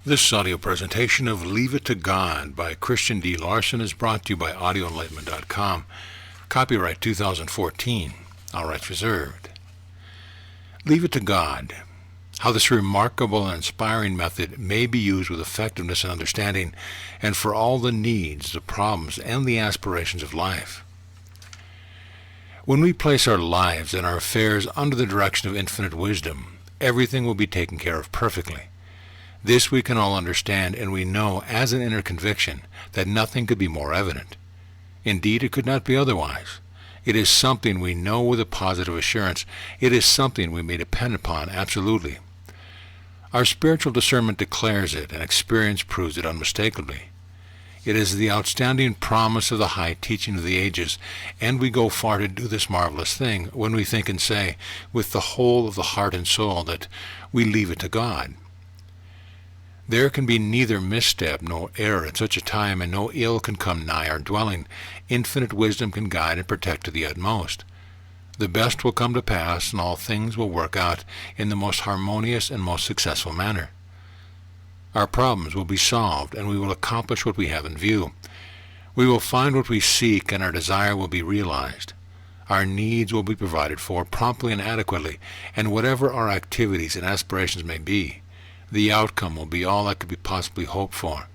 This audio presentation of Leave It to God by Christian D. Larson is brought to you by audioenlightenment.com. Copyright 2014. All rights reserved. Leave it to God. How this remarkable and inspiring method may be used with effectiveness and understanding, and for all the needs, the problems, and the aspirations of life. When we place our lives and our affairs under the direction of infinite wisdom, everything will be taken care of perfectly. This we can all understand, and we know as an inner conviction that nothing could be more evident. Indeed, it could not be otherwise. It is something we know with a positive assurance. It is something we may depend upon absolutely. Our spiritual discernment declares it, and experience proves it unmistakably. It is the outstanding promise of the high teaching of the ages, and we go far to do this marvelous thing when we think and say, with the whole of the heart and soul, that we leave it to God. There can be neither misstep nor error at such a time, and no ill can come nigh our dwelling. Infinite wisdom can guide and protect to the utmost. The best will come to pass, and all things will work out in the most harmonious and most successful manner. Our problems will be solved, and we will accomplish what we have in view. We will find what we seek, and our desire will be realized. Our needs will be provided for promptly and adequately, and whatever our activities and aspirations may be, the outcome will be all that could be possibly hoped for.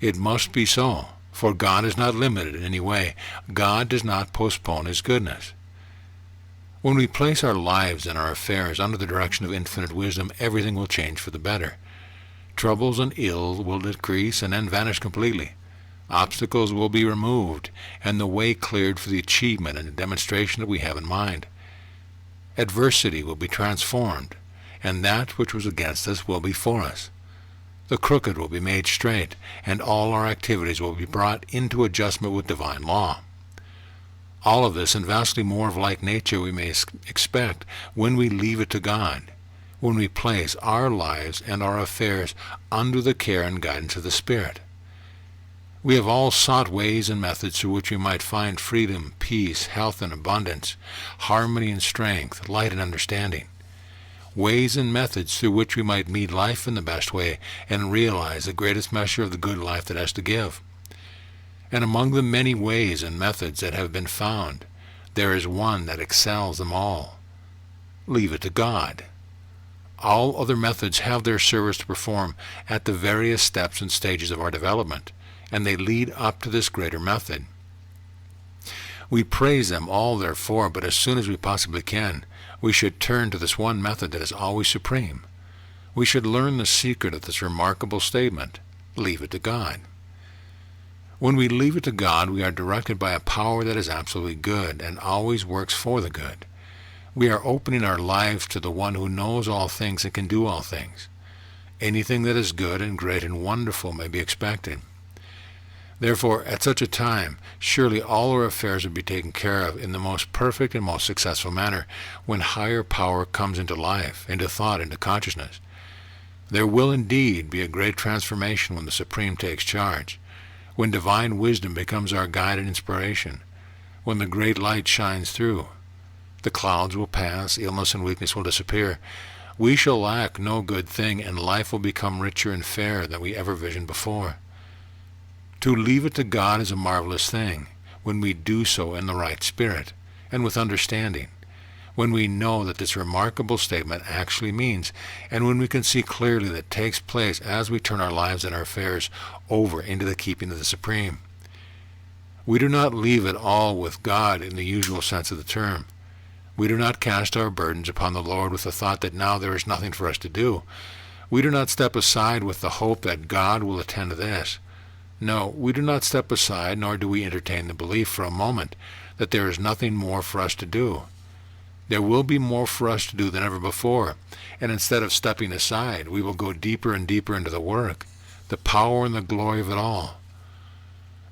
It must be so, for God is not limited in any way. God does not postpone His goodness. When we place our lives and our affairs under the direction of infinite wisdom, everything will change for the better. Troubles and ills will decrease and then vanish completely. Obstacles will be removed, and the way cleared for the achievement and demonstration that we have in mind. Adversity will be transformed, and that which was against us will be for us. The crooked will be made straight, and all our activities will be brought into adjustment with divine law. All of this and vastly more of like nature we may expect when we leave it to God, when we place our lives and our affairs under the care and guidance of the Spirit. We have all sought ways and methods through which we might find freedom, peace, health and abundance, harmony and strength, light and understanding. Ways and methods through which we might meet life in the best way and realize the greatest measure of the good life that has to give. And among the many ways and methods that have been found, there is one that excels them all. Leave it to God. All other methods have their service to perform at the various steps and stages of our development, and they lead up to this greater method. We praise them all therefore, but as soon as we possibly can, we should turn to this one method that is always supreme. We should learn the secret of this remarkable statement, leave it to God. When we leave it to God, we are directed by a power that is absolutely good and always works for the good. We are opening our lives to the one who knows all things and can do all things. Anything that is good and great and wonderful may be expected. Therefore, at such a time, surely all our affairs will be taken care of in the most perfect and most successful manner when higher power comes into life, into thought, into consciousness. There will indeed be a great transformation when the Supreme takes charge, when divine wisdom becomes our guide and inspiration, when the great light shines through. The clouds will pass, illness and weakness will disappear. We shall lack no good thing, and life will become richer and fairer than we ever visioned before. To leave it to God is a marvelous thing, when we do so in the right spirit, and with understanding, when we know that this remarkable statement actually means, and when we can see clearly that it takes place as we turn our lives and our affairs over into the keeping of the Supreme. We do not leave it all with God in the usual sense of the term. We do not cast our burdens upon the Lord with the thought that now there is nothing for us to do. We do not step aside with the hope that God will attend to this. No, we do not step aside, nor do we entertain the belief for a moment that there is nothing more for us to do. There will be more for us to do than ever before, and instead of stepping aside, we will go deeper and deeper into the work, the power and the glory of it all.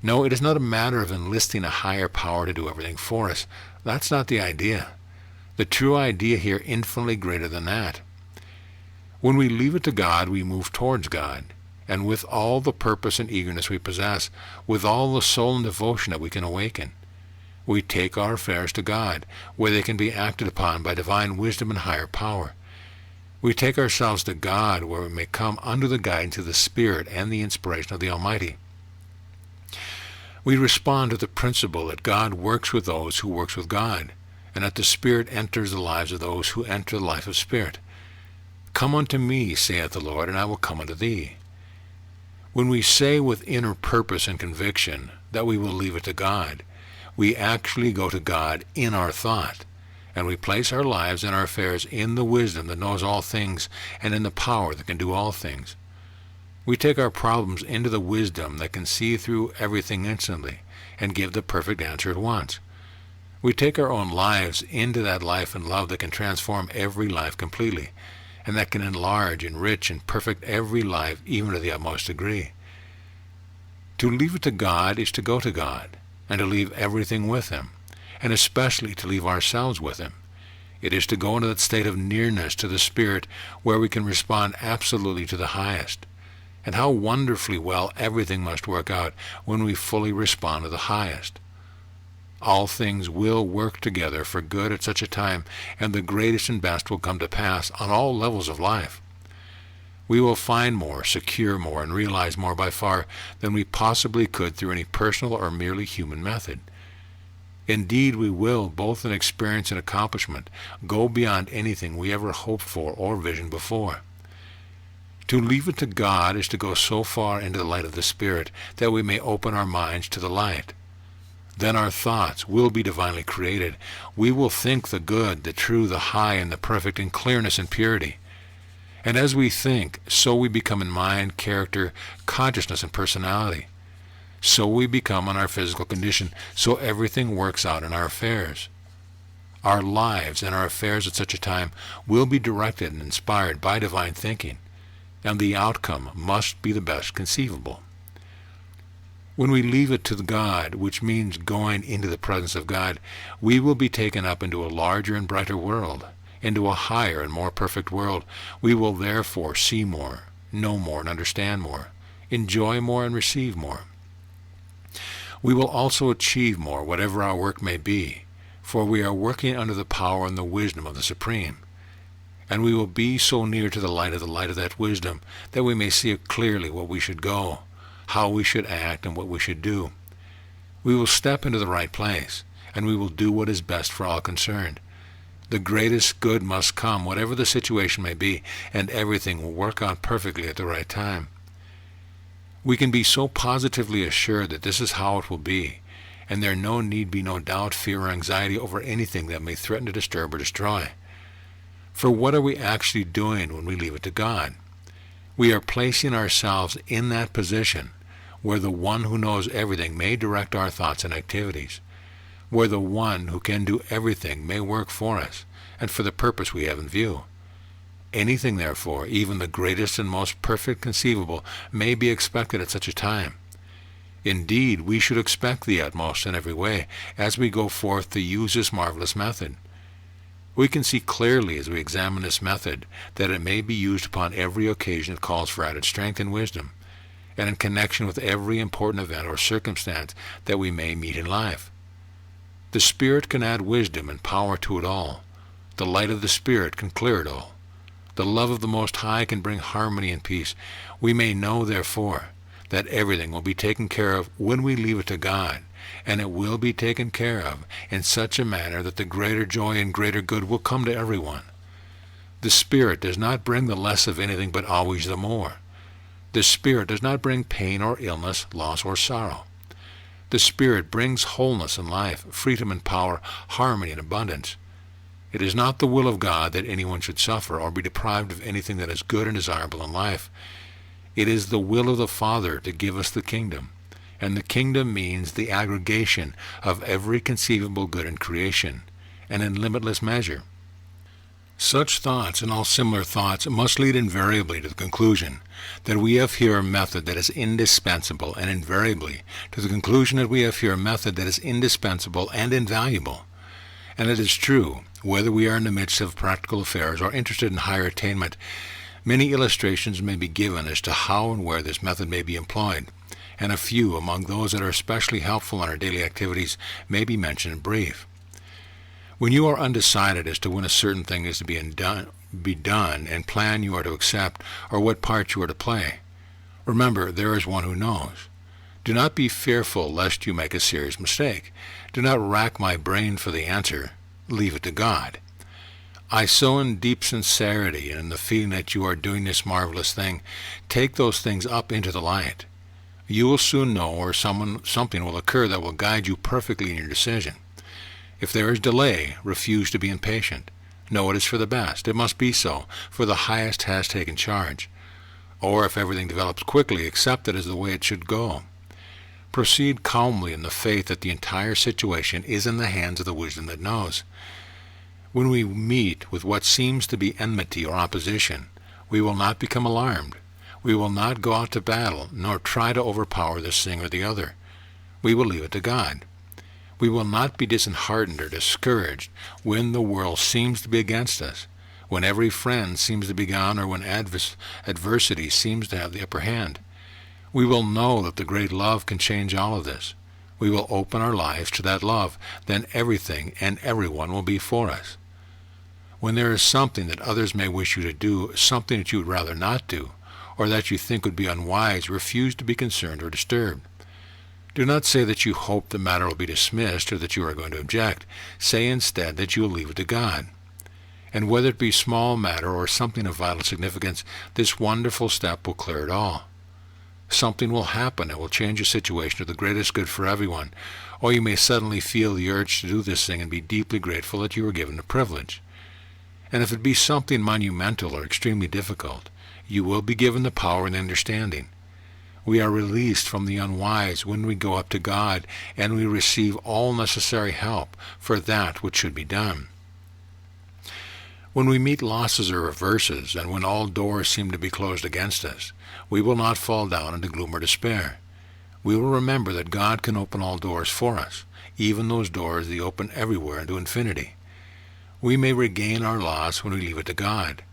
No, it is not a matter of enlisting a higher power to do everything for us. That's not the idea. The true idea here infinitely greater than that. When we leave it to God, we move towards God. And with all the purpose and eagerness we possess, with all the soul and devotion that we can awaken, we take our affairs to God, where they can be acted upon by divine wisdom and higher power. We take ourselves to God, where we may come under the guidance of the Spirit and the inspiration of the Almighty. We respond to the principle that God works with those who works with God, and that the Spirit enters the lives of those who enter the life of Spirit. Come unto me, saith the Lord, and I will come unto thee. When we say with inner purpose and conviction that we will leave it to God, we actually go to God in our thought, and we place our lives and our affairs in the wisdom that knows all things and in the power that can do all things. We take our problems into the wisdom that can see through everything instantly and give the perfect answer at once. We take our own lives into that life and love that can transform every life completely, and that can enlarge, enrich, and perfect every life even to the utmost degree. To leave it to God is to go to God, and to leave everything with Him, and especially to leave ourselves with Him. It is to go into that state of nearness to the Spirit where we can respond absolutely to the highest. And how wonderfully well everything must work out when we fully respond to the highest. All things will work together for good at such a time, and the greatest and best will come to pass on all levels of life. We will find more, secure more, and realize more by far than we possibly could through any personal or merely human method. Indeed, we will, both in experience and accomplishment, go beyond anything we ever hoped for or visioned before. To leave it to God is to go so far into the light of the Spirit that we may open our minds to the light. Then our thoughts will be divinely created. We will think the good, the true, the high, and the perfect in clearness and purity. And as we think, so we become in mind, character, consciousness, and personality. So we become in our physical condition, so everything works out in our affairs. Our lives and our affairs at such a time will be directed and inspired by divine thinking, and the outcome must be the best conceivable. When we leave it to God, which means going into the presence of God, we will be taken up into a larger and brighter world, into a higher and more perfect world. We will therefore see more, know more, and understand more, enjoy more, and receive more. We will also achieve more, whatever our work may be, for we are working under the power and the wisdom of the Supreme. And we will be so near to the light of that wisdom that we may see clearly what we should go, how we should act, and what we should do. We will step into the right place, and we will do what is best for all concerned. The greatest good must come, whatever the situation may be, and everything will work out perfectly at the right time. We can be so positively assured that this is how it will be, and there need be no doubt, fear, or anxiety over anything that may threaten to disturb or destroy. For what are we actually doing when we leave it to God? We are placing ourselves in that position where the one who knows everything may direct our thoughts and activities, where the one who can do everything may work for us and for the purpose we have in view. Anything, therefore, even the greatest and most perfect conceivable, may be expected at such a time. Indeed, we should expect the utmost in every way as we go forth to use this marvelous method. We can see clearly as we examine this method that it may be used upon every occasion that calls for added strength and wisdom, and in connection with every important event or circumstance that we may meet in life. The Spirit can add wisdom and power to it all. The light of the Spirit can clear it all. The love of the Most High can bring harmony and peace. We may know, therefore, that everything will be taken care of when we leave it to God, and it will be taken care of in such a manner that the greater joy and greater good will come to everyone. The Spirit does not bring the less of anything, but always the more. The Spirit does not bring pain or illness, loss or sorrow. The Spirit brings wholeness and life, freedom and power, harmony and abundance. It is not the will of God that anyone should suffer or be deprived of anything that is good and desirable in life. It is the will of the Father to give us the kingdom, and the kingdom means the aggregation of every conceivable good in creation, and in limitless measure. Such thoughts and all similar thoughts must lead invariably to the conclusion that we have here a method that is indispensable, and invariably to the conclusion that we have here a method that is indispensable and invaluable. And it is true, whether we are in the midst of practical affairs or interested in higher attainment, many illustrations may be given as to how and where this method may be employed, and a few among those that are especially helpful in our daily activities may be mentioned in brief. When you are undecided as to when a certain thing is to be done, be done and plan you are to accept, or what part you are to play. Remember, there is one who knows. Do not be fearful lest you make a serious mistake. Do not rack my brain for the answer. Leave it to God. I sow in deep sincerity and in the feeling that you are doing this marvelous thing. Take those things up into the light. You will soon know, or something will occur that will guide you perfectly in your decision. If there is delay, refuse to be impatient. Know it is for the best. It must be so, for the highest has taken charge. Or if everything develops quickly, accept it as the way it should go. Proceed calmly in the faith that the entire situation is in the hands of the wisdom that knows. When we meet with what seems to be enmity or opposition, we will not become alarmed. We will not go out to battle, nor try to overpower this thing or the other. We will leave it to God. We will not be disheartened or discouraged when the world seems to be against us, when every friend seems to be gone, or when adversity seems to have the upper hand. We will know that the great love can change all of this. We will open our lives to that love. Then everything and everyone will be for us. When there is something that others may wish you to do, something that you would rather not do, or that you think would be unwise, refuse to be concerned or disturbed. Do not say that you hope the matter will be dismissed or that you are going to object. Say instead that you will leave it to God. And whether it be small matter or something of vital significance, this wonderful step will clear it all. Something will happen that will change the situation to the greatest good for everyone, or you may suddenly feel the urge to do this thing and be deeply grateful that you were given the privilege. And if it be something monumental or extremely difficult, you will be given the power and understanding. We are released from the unwise when we go up to God, and we receive all necessary help for that which should be done. When we meet losses or reverses, and when all doors seem to be closed against us, we will not fall down into gloom or despair. We will remember that God can open all doors for us, even those doors that open everywhere into infinity. We may regain our loss when we leave it to God.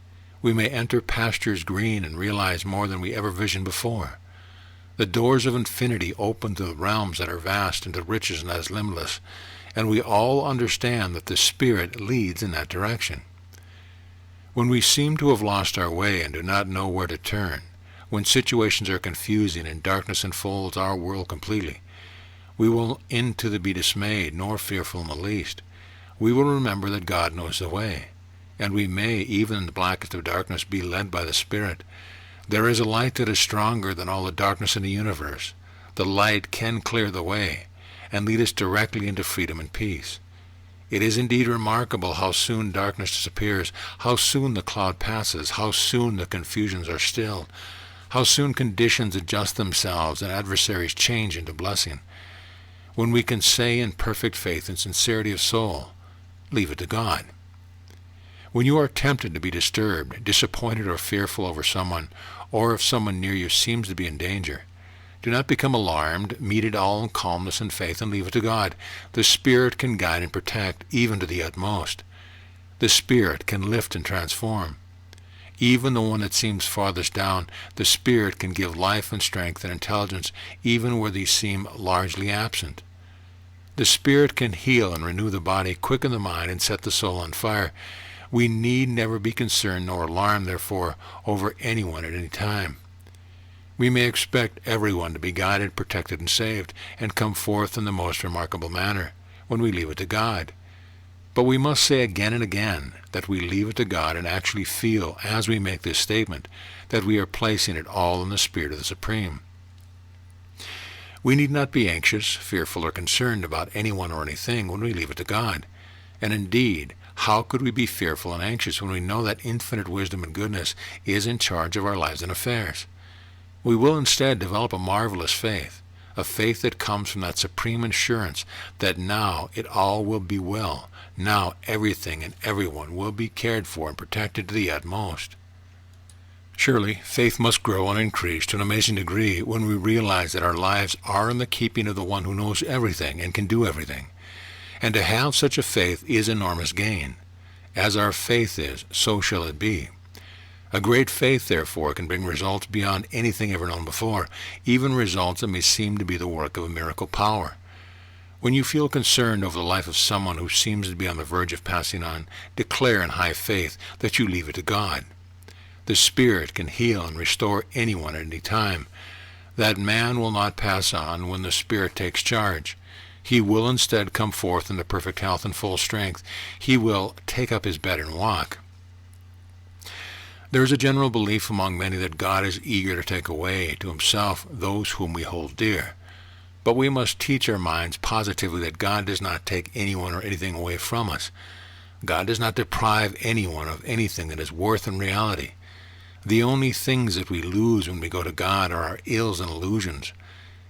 We may enter pastures green and realize more than we ever visioned before. The doors of infinity open to the realms that are vast and to riches that is limitless, and we all understand that the Spirit leads in that direction. When we seem to have lost our way and do not know where to turn, when situations are confusing and darkness enfolds our world completely, we will be dismayed nor fearful in the least. We will remember that God knows the way, and we may, even in the blackest of darkness, be led by the Spirit. There is a light that is stronger than all the darkness in the universe. The light can clear the way and lead us directly into freedom and peace. It is indeed remarkable how soon darkness disappears, how soon the cloud passes, how soon the confusions are stilled, how soon conditions adjust themselves and adversaries change into blessing. When we can say in perfect faith and sincerity of soul, leave it to God. When you are tempted to be disturbed, disappointed, or fearful over someone, or if someone near you seems to be in danger, do not become alarmed. Meet it all in calmness and faith and leave it to God. The Spirit can guide and protect, even to the utmost. The Spirit can lift and transform. Even the one that seems farthest down, the Spirit can give life and strength and intelligence, even where these seem largely absent. The Spirit can heal and renew the body, quicken the mind, and set the soul on fire. We need never be concerned nor alarmed, therefore, over anyone at any time. We may expect everyone to be guided, protected, and saved, and come forth in the most remarkable manner when we leave it to God. But we must say again and again that we leave it to God and actually feel, as we make this statement, that we are placing it all in the Spirit of the Supreme. We need not be anxious, fearful, or concerned about anyone or anything when we leave it to God. And indeed, how could we be fearful and anxious when we know that infinite wisdom and goodness is in charge of our lives and affairs? We will instead develop a marvelous faith, a faith that comes from that supreme assurance that now it all will be well, now everything and everyone will be cared for and protected to the utmost. Surely, faith must grow and increase to an amazing degree when we realize that our lives are in the keeping of the one who knows everything and can do everything. And to have such a faith is enormous gain. As our faith is, so shall it be. A great faith, therefore, can bring results beyond anything ever known before, even results that may seem to be the work of a miracle power. When you feel concerned over the life of someone who seems to be on the verge of passing on, declare in high faith that you leave it to God. The Spirit can heal and restore anyone at any time. That man will not pass on when the Spirit takes charge. He will instead come forth into perfect health and full strength. He will take up his bed and walk. There is a general belief among many that God is eager to take away to himself those whom we hold dear. But we must teach our minds positively that God does not take anyone or anything away from us. God does not deprive anyone of anything that is worth in reality. The only things that we lose when we go to God are our ills and illusions.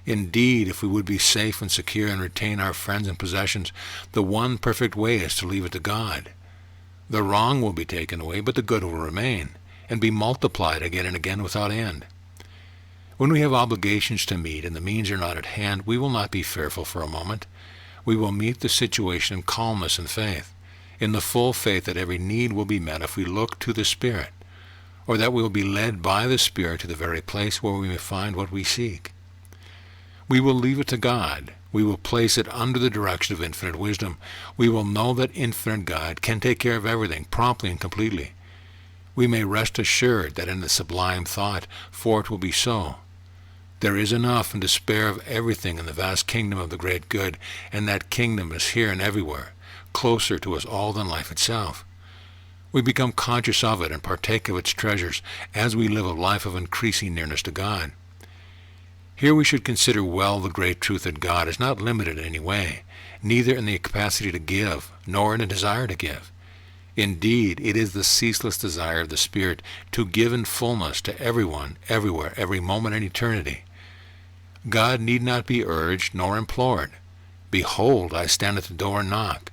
Indeed, if we would be safe and secure and retain our friends and possessions, the one perfect way is to leave it to God. The wrong will be taken away, but the good will remain, and be multiplied again and again without end. When we have obligations to meet and the means are not at hand, we will not be fearful for a moment. We will meet the situation in calmness and faith, in the full faith that every need will be met if we look to the Spirit, or that we will be led by the Spirit to the very place where we may find what we seek. We will leave it to God. We will place it under the direction of infinite wisdom. We will know that infinite God can take care of everything promptly and completely. We may rest assured that in the sublime thought, for it will be so. There is enough and to spare of everything in the vast kingdom of the great good, and that kingdom is here and everywhere, closer to us all than life itself. We become conscious of it and partake of its treasures as we live a life of increasing nearness to God. Here we should consider well the great truth that God is not limited in any way, neither in the capacity to give, nor in a desire to give. Indeed, it is the ceaseless desire of the Spirit to give in fullness to everyone, everywhere, every moment in eternity. God need not be urged nor implored. Behold, I stand at the door and knock.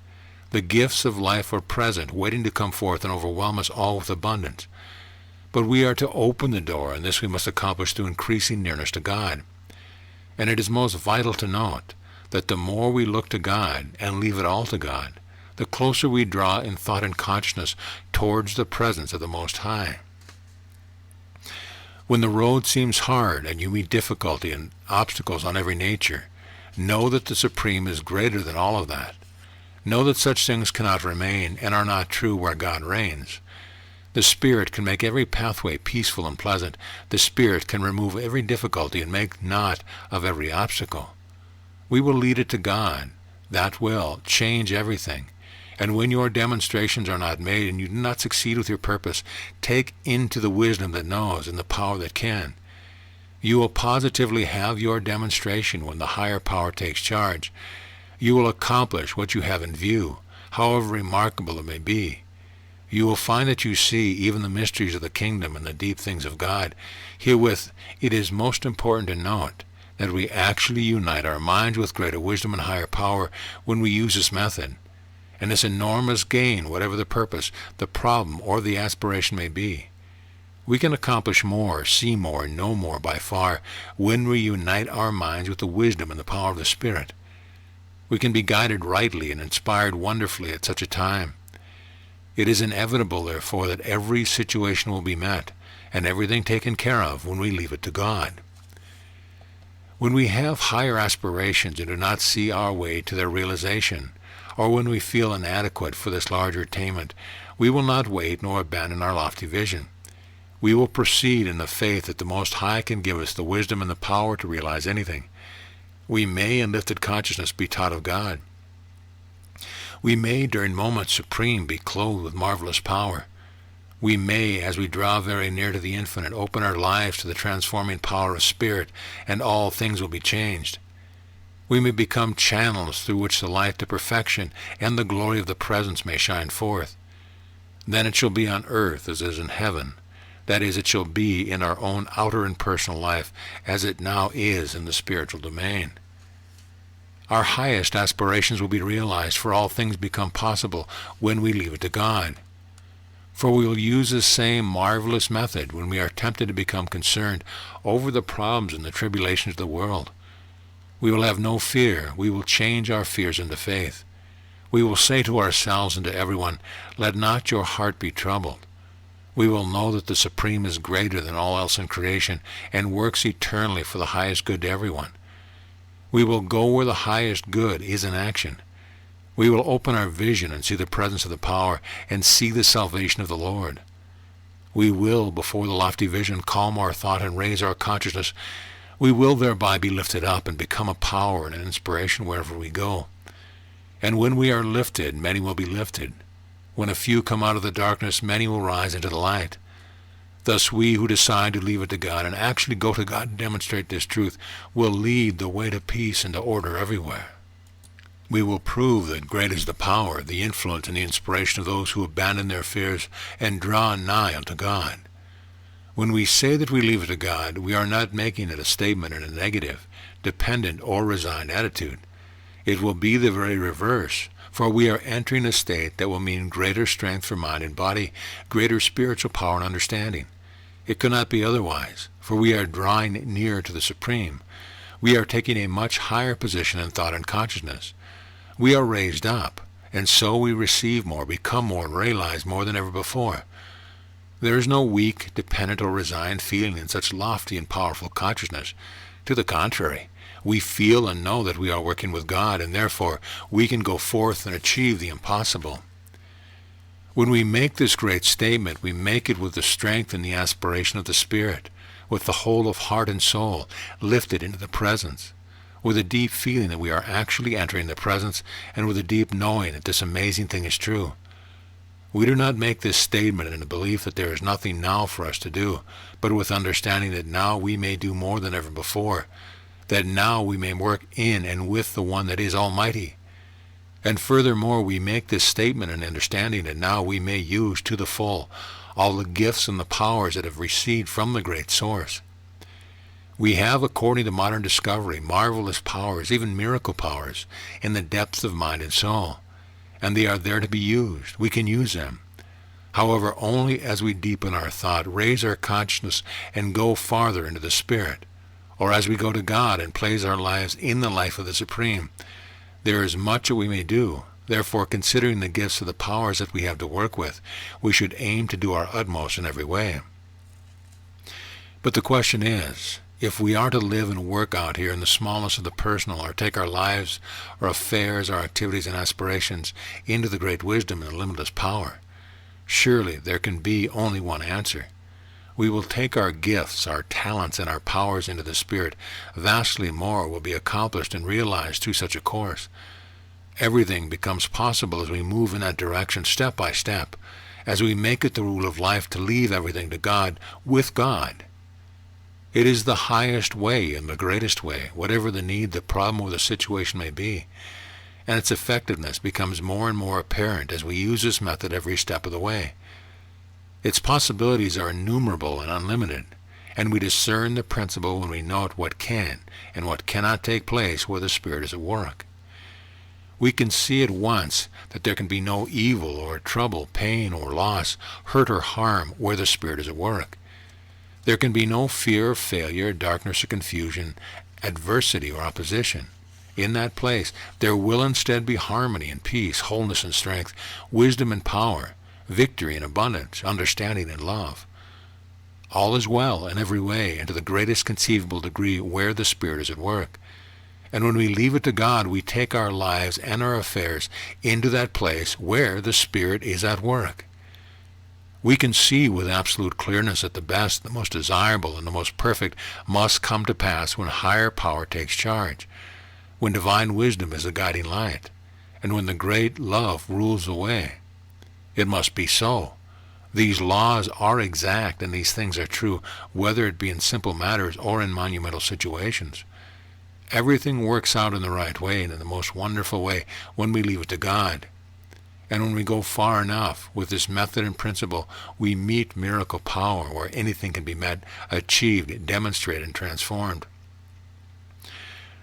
The gifts of life are present, waiting to come forth and overwhelm us all with abundance. But we are to open the door, and this we must accomplish through increasing nearness to God. And it is most vital to note that the more we look to God and leave it all to God, the closer we draw in thought and consciousness towards the presence of the Most High. When the road seems hard and you meet difficulty and obstacles on every nature, know that the Supreme is greater than all of that. Know that such things cannot remain and are not true where God reigns. The Spirit can make every pathway peaceful and pleasant. The Spirit can remove every difficulty and make naught of every obstacle. We will lead it to God. That will change everything. And when your demonstrations are not made and you do not succeed with your purpose, take into the wisdom that knows and the power that can. You will positively have your demonstration when the higher power takes charge. You will accomplish what you have in view, however remarkable it may be. You will find that you see even the mysteries of the kingdom and the deep things of God. Herewith, it is most important to note that we actually unite our minds with greater wisdom and higher power when we use this method. And this enormous gain, whatever the purpose, the problem, or the aspiration may be. We can accomplish more, see more, and know more by far when we unite our minds with the wisdom and the power of the Spirit. We can be guided rightly and inspired wonderfully at such a time. It is inevitable, therefore, that every situation will be met and everything taken care of when we leave it to God. When we have higher aspirations and do not see our way to their realization, or when we feel inadequate for this larger attainment, we will not wait nor abandon our lofty vision. We will proceed in the faith that the Most High can give us the wisdom and the power to realize anything. We may in lifted consciousness be taught of God. We may during moments supreme be clothed with marvelous power. We may, as we draw very near to the infinite, open our lives to the transforming power of Spirit, and all things will be changed. We may become channels through which the light to perfection and the glory of the presence may shine forth. Then it shall be on earth as it is in heaven. That is, it shall be in our own outer and personal life as it now is in the spiritual domain. Our highest aspirations will be realized, for all things become possible when we leave it to God. For we will use this same marvelous method when we are tempted to become concerned over the problems and the tribulations of the world. We will have no fear. We will change our fears into faith. We will say to ourselves and to everyone, "Let not your heart be troubled." We will know that the Supreme is greater than all else in creation and works eternally for the highest good to everyone. We will go where the highest good is in action. We will open our vision and see the presence of the power and see the salvation of the Lord. We will, before the lofty vision, calm our thought and raise our consciousness. We will thereby be lifted up and become a power and an inspiration wherever we go. And when we are lifted, many will be lifted. When a few come out of the darkness, many will rise into the light. Thus we who decide to leave it to God and actually go to God and demonstrate this truth will lead the way to peace and to order everywhere. We will prove that great is the power, the influence, and the inspiration of those who abandon their fears and draw nigh unto God. When we say that we leave it to God, we are not making it a statement in a negative, dependent, or resigned attitude. It will be the very reverse, for we are entering a state that will mean greater strength for mind and body, greater spiritual power and understanding. It cannot be otherwise, for we are drawing near to the Supreme. We are taking a much higher position in thought and consciousness. We are raised up, and so we receive more, become more, and realize more than ever before. There is no weak, dependent, or resigned feeling in such lofty and powerful consciousness. To the contrary, we feel and know that we are working with God, and therefore we can go forth and achieve the impossible. When we make this great statement, we make it with the strength and the aspiration of the Spirit, with the whole of heart and soul lifted into the presence, with a deep feeling that we are actually entering the presence, and with a deep knowing that this amazing thing is true. We do not make this statement in the belief that there is nothing now for us to do, but with understanding that now we may do more than ever before, that now we may work in and with the one that is Almighty. And furthermore, we make this statement in understanding that now we may use to the full all the gifts and the powers that have received from the great source. We have, according to modern discovery, marvelous powers, even miracle powers, in the depths of mind and soul, and they are there to be used. We can use them. However, only as we deepen our thought, raise our consciousness, and go farther into the Spirit, or as we go to God and place our lives in the life of the Supreme. There is much that we may do. Therefore, considering the gifts of the powers that we have to work with, we should aim to do our utmost in every way. But the question is, if we are to live and work out here in the smallness of the personal, or take our lives, our affairs, our activities and aspirations into the great wisdom and the limitless power, surely there can be only one answer. We will take our gifts, our talents, and our powers into the Spirit. Vastly more will be accomplished and realized through such a course. Everything becomes possible as we move in that direction step by step, as we make it the rule of life to leave everything to God, with God. It is the highest way and the greatest way, whatever the need, the problem, or the situation may be, and its effectiveness becomes more and more apparent as we use this method every step of the way. Its possibilities are innumerable and unlimited, and we discern the principle when we note what can and what cannot take place where the Spirit is at work. We can see at once that there can be no evil or trouble, pain or loss, hurt or harm where the Spirit is at work. There can be no fear of failure, darkness or confusion, adversity or opposition. In that place, there will instead be harmony and peace, wholeness and strength, wisdom and power, victory and abundance, understanding and love. All is well in every way and to the greatest conceivable degree where the Spirit is at work. And when we leave it to God, we take our lives and our affairs into that place where the Spirit is at work. We can see with absolute clearness that the best, the most desirable, and the most perfect must come to pass when higher power takes charge, when divine wisdom is the guiding light, and when the great love rules the way. It must be so. These laws are exact, and these things are true, whether it be in simple matters or in monumental situations. Everything works out in the right way and in the most wonderful way when we leave it to God. And when we go far enough with this method and principle, we meet miracle power where anything can be met, achieved, demonstrated, and transformed.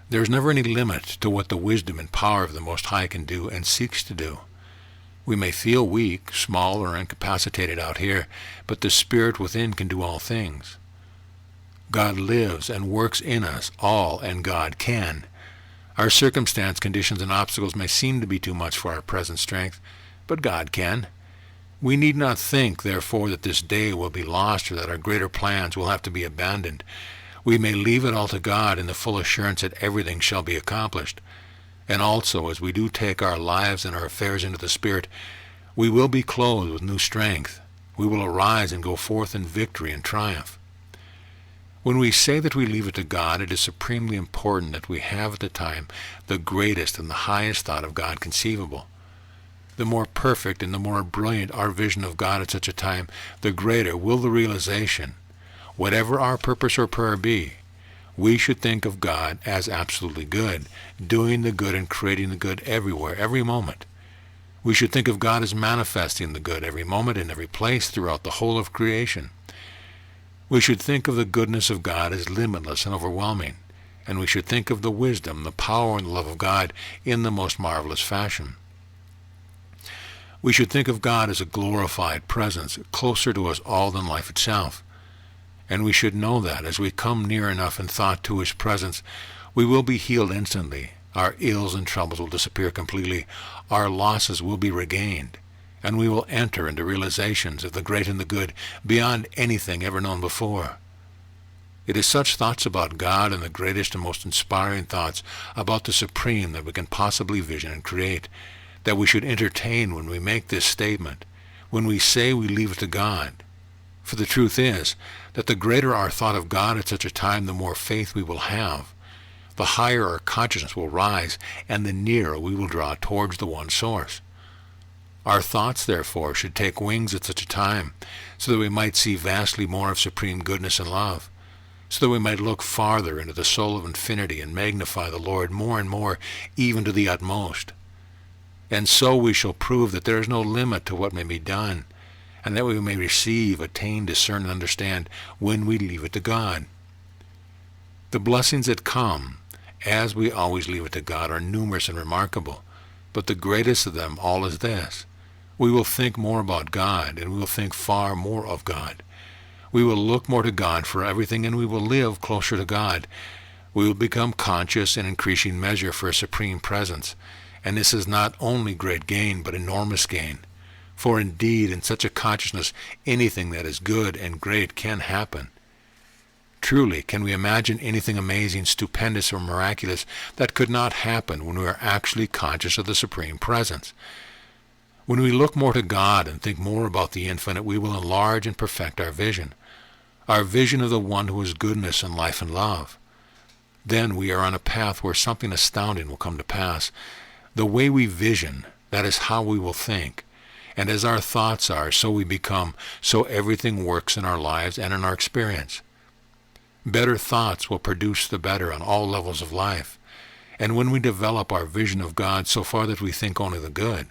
There is never any limit to what the wisdom and power of the Most High can do and seeks to do. We may feel weak, small, or incapacitated out here, but the Spirit within can do all things. God lives and works in us all, and God can. Our circumstance, conditions, and obstacles may seem to be too much for our present strength, but God can. We need not think, therefore, that this day will be lost or that our greater plans will have to be abandoned. We may leave it all to God in the full assurance that everything shall be accomplished. And also, as we do take our lives and our affairs into the Spirit, we will be clothed with new strength. We will arise and go forth in victory and triumph. When we say that we leave it to God, it is supremely important that we have at the time the greatest and the highest thought of God conceivable. The more perfect and the more brilliant our vision of God at such a time, the greater will the realization. Whatever our purpose or prayer be, we should think of God as absolutely good, doing the good and creating the good everywhere, every moment. We should think of God as manifesting the good every moment in every place throughout the whole of creation. We should think of the goodness of God as limitless and overwhelming, and we should think of the wisdom, the power, and the love of God in the most marvelous fashion. We should think of God as a glorified presence, closer to us all than life itself. And we should know that as we come near enough in thought to his presence, we will be healed instantly. Our ills and troubles will disappear completely. Our losses will be regained. And we will enter into realizations of the great and the good beyond anything ever known before. It is such thoughts about God and the greatest and most inspiring thoughts about the Supreme that we can possibly vision and create, that we should entertain when we make this statement, when we say we leave it to God. For the truth is that the greater our thought of God at such a time, the more faith we will have, the higher our consciousness will rise, and the nearer we will draw towards the one source. Our thoughts, therefore, should take wings at such a time, so that we might see vastly more of supreme goodness and love, so that we might look farther into the soul of infinity and magnify the Lord more and more, even to the utmost. And so we shall prove that there is no limit to what may be done, and that we may receive, attain, discern, and understand when we leave it to God. The blessings that come, as we always leave it to God, are numerous and remarkable, but the greatest of them all is this. We will think more about God, and we will think far more of God. We will look more to God for everything, and we will live closer to God. We will become conscious in increasing measure for a supreme presence, and this is not only great gain, but enormous gain. For indeed, in such a consciousness, anything that is good and great can happen. Truly, can we imagine anything amazing, stupendous, or miraculous that could not happen when we are actually conscious of the Supreme Presence? When we look more to God and think more about the infinite, we will enlarge and perfect our vision of the one who is goodness and life and love. Then we are on a path where something astounding will come to pass. The way we vision, that is how we will think. And as our thoughts are, so we become, so everything works in our lives and in our experience. Better thoughts will produce the better on all levels of life. And when we develop our vision of God so far that we think only the good,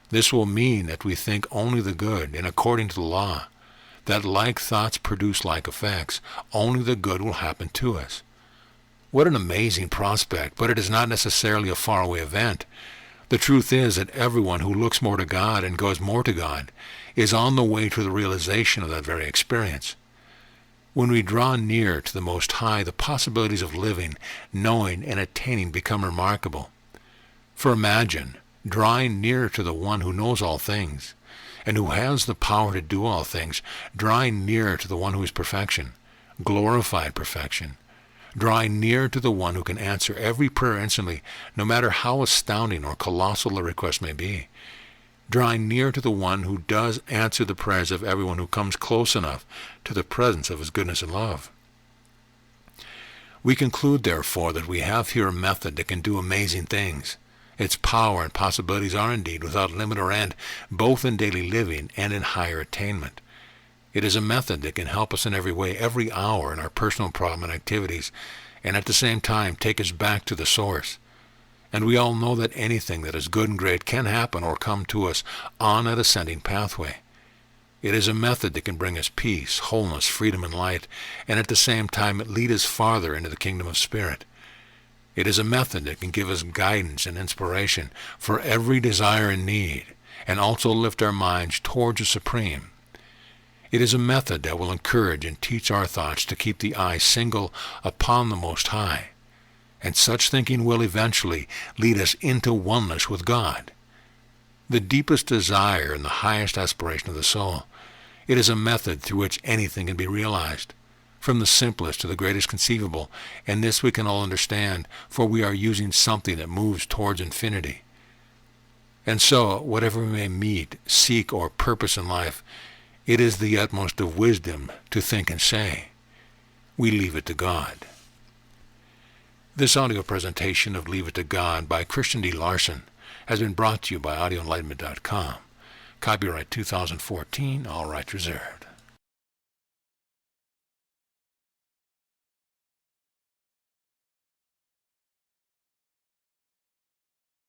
this will mean that we think only the good, and according to the law, that like thoughts produce like effects, only the good will happen to us. What an amazing prospect, but it is not necessarily a faraway event. The truth is that everyone who looks more to God and goes more to God is on the way to the realization of that very experience. When we draw near to the Most High, the possibilities of living, knowing, and attaining become remarkable. For imagine drawing near to the one who knows all things, and who has the power to do all things, drawing near to the one who is perfection, glorified perfection, drawing near to the one who can answer every prayer instantly, no matter how astounding or colossal the request may be, drawing near to the one who does answer the prayers of everyone who comes close enough to the presence of his goodness and love. We conclude, therefore, that we have here a method that can do amazing things. Its power and possibilities are indeed without limit or end, both in daily living and in higher attainment. It is a method that can help us in every way, every hour in our personal problem and activities, and at the same time take us back to the source. And we all know that anything that is good and great can happen or come to us on an ascending pathway. It is a method that can bring us peace, wholeness, freedom, and light, and at the same time lead us farther into the kingdom of spirit. It is a method that can give us guidance and inspiration for every desire and need, and also lift our minds towards the Supreme. It is a method that will encourage and teach our thoughts to keep the eye single upon the Most High, and such thinking will eventually lead us into oneness with God, the deepest desire and the highest aspiration of the soul. It is a method through which anything can be realized. from the simplest to the greatest conceivable, and this we can all understand, for we are using something that moves towards infinity. And so, whatever we may meet, seek, or purpose in life, it is the utmost of wisdom to think and say, we leave it to God. This audio presentation of Leave It to God by Christian D. Larson has been brought to you by audioenlightenment.com. Copyright 2014, all rights reserved.